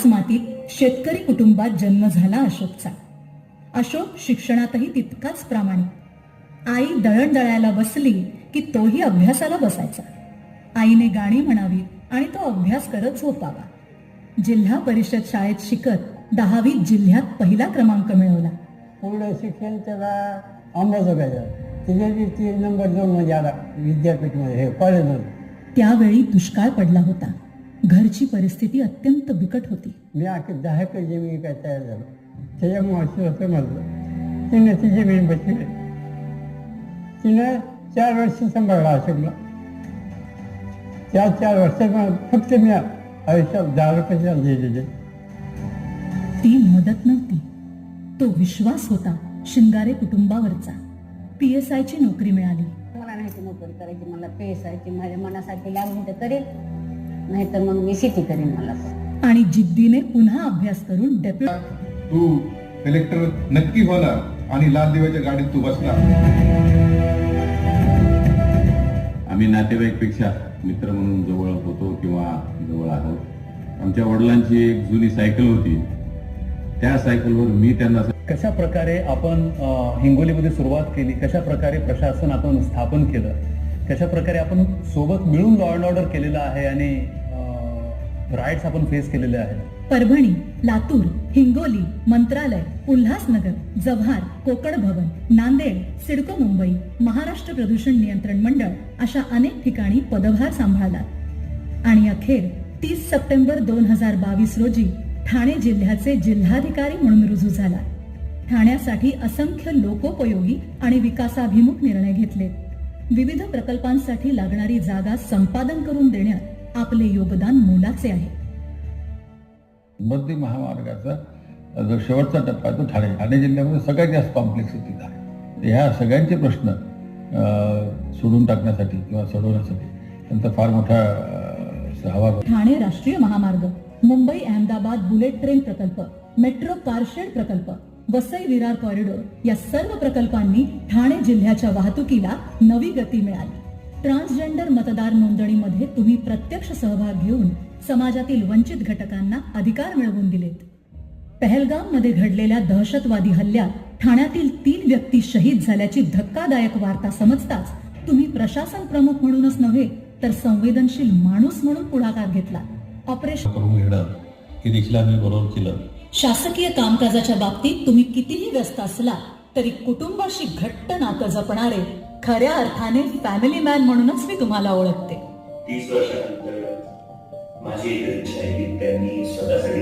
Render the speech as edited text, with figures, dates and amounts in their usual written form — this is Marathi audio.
मातीत शेतकरी कुटुंबात जन्म झाला अशोकचा. अशोक शिक्षणातही तितकाच प्रामाणिक. आई दळण दळायला बसली की तोही अभ्यासाला बसायचा. आईने गाणी म्हणावी आणि तो अभ्यास करत झोपावा. जिल्हा परिषद शाळेत शिकत 10वीत जिल्ह्यात पहिला क्रमांक मिळवला. पुढं शिक्षण त्याला अंबाजोगाईला त्याच्याची 3 नंबर 2 मध्ये आला विद्यापीठमध्ये, हे कॉलेजमध्ये. त्यावेळी दुष्काळ पडला होता. घरची परिस्थिती अत्यंत बिकट होती. मी आखी 10 एकर जमीन काय तयार झालो. त्याच्यामुळे असं समजलं तिने ती जमीन बसली. तिनं 4 वर्ष सांभाळला अशोकला. त्या 4 वर्षात फक्त मी आयुष्यात 10 रुपये दिलेले. ती मदत नव्हती, तो विश्वास होता शिंगारे कुटुंबावरचा. PSIची नोकरी मिळाली. मला नाही ती नोकरी करायची, मला PSIची माझ्या मनासाठी लागली तर करेल, नाहीतर मग मी शेती करेन. मला आणि जिद्दीने पुन्हा अभ्यास करून डेप्युटी. तू कलेक्टर नक्की होणार आणि लाल दिव्याच्या गाडीत तू बसणार. आम्ही नातेवाईकपेक्षा मित्र म्हणून जवळ होतो किंवा जवळ आहोत. आमच्या वडिलांची एक जुनी सायकल होती. त्या सायकलवर मी त्यांना कशा प्रकारे आपण हिंगोलीमध्ये सुरुवात केली, कशा प्रकारे प्रशासन आपण स्थापन केलं, कशा प्रकारे आपण सोबत मिळून लॉ अँड ऑर्डर केलेलं आहे आणि राईट्स आपण फेस केलेले आहेत. परभणी, लातूर, हिंगोली, मंत्रालय, उल्हासनगर, जव्हार, कोकण भवन, नांदेड, सिडको मुंबई, महाराष्ट्र प्रदूषण नियंत्रण मंडळ अशा अनेक ठिकाणी पदभार सांभाळला. आणि अखेर 30 सप्टेंबर 2022 रोजी ठाणे जिल्ह्याचे जिल्हाधिकारी म्हणून रुजू झाला. ठाण्यासाठी असंख्य लोकोपयोगी आणि विकासाभिमुख निर्णय घेतले. विविध प्रकल्पांसाठी लागणारी जागा संपादन करून देण्यात आपले योगदान मोलाचे आहे. समृद्धी महामार्गाचा जो शेवटचा टप्पा आहे तो ठाणे जिल्ह्यामध्ये सगळ्यात जास्त कॉम्प्लेक्सिटीचा आहे. ह्या सगळ्यांचे प्रश्न सोडून टाकण्यासाठी किंवा सोडवण्यासाठी त्यांचा फार मोठा सहभाग. ठाणे राष्ट्रीय महामार्ग, मुंबई अहमदाबाद बुलेट ट्रेन प्रकल्प, मेट्रो कारशेड प्रकल्प, वसई विरार कॉरिडॉर या सर्व प्रकल्पांनी ठाणे जिल्ह्याच्या वाहतुकीला नवी गती मिळाली. ट्रान्सजेंडर मतदार नोंदणीमध्ये तुम्ही प्रत्यक्ष सहभाग घेऊन समाजातील वंचित घटकांना अधिकार मिळवून दिलेत. पहलगाममध्ये घडलेल्या दहशतवादी हल्ल्यात ठाण्यातील 3 व्यक्ती शहीद झाल्याची धक्कादायक वार्ता समजताच तुम्ही प्रशासन प्रमुख म्हणूनच नव्हे तर संवेदनशील माणूस म्हणून पुढाकार घेतला. ऑपरेशन करून घेणं हे देखील आम्ही बरोबर केलं. शासकीय कामकाजाच्या बाबतीत तुम्ही कितीही व्यस्त असला तरी कुटुंबाशी घट्ट नातं जपणारे खऱ्या अर्थाने फॅमिली मॅन म्हणूनच मी तुम्हाला ओळखते. 30 वर्षानंतर माझी इच्छा आहे की त्यांनी स्वतःसाठी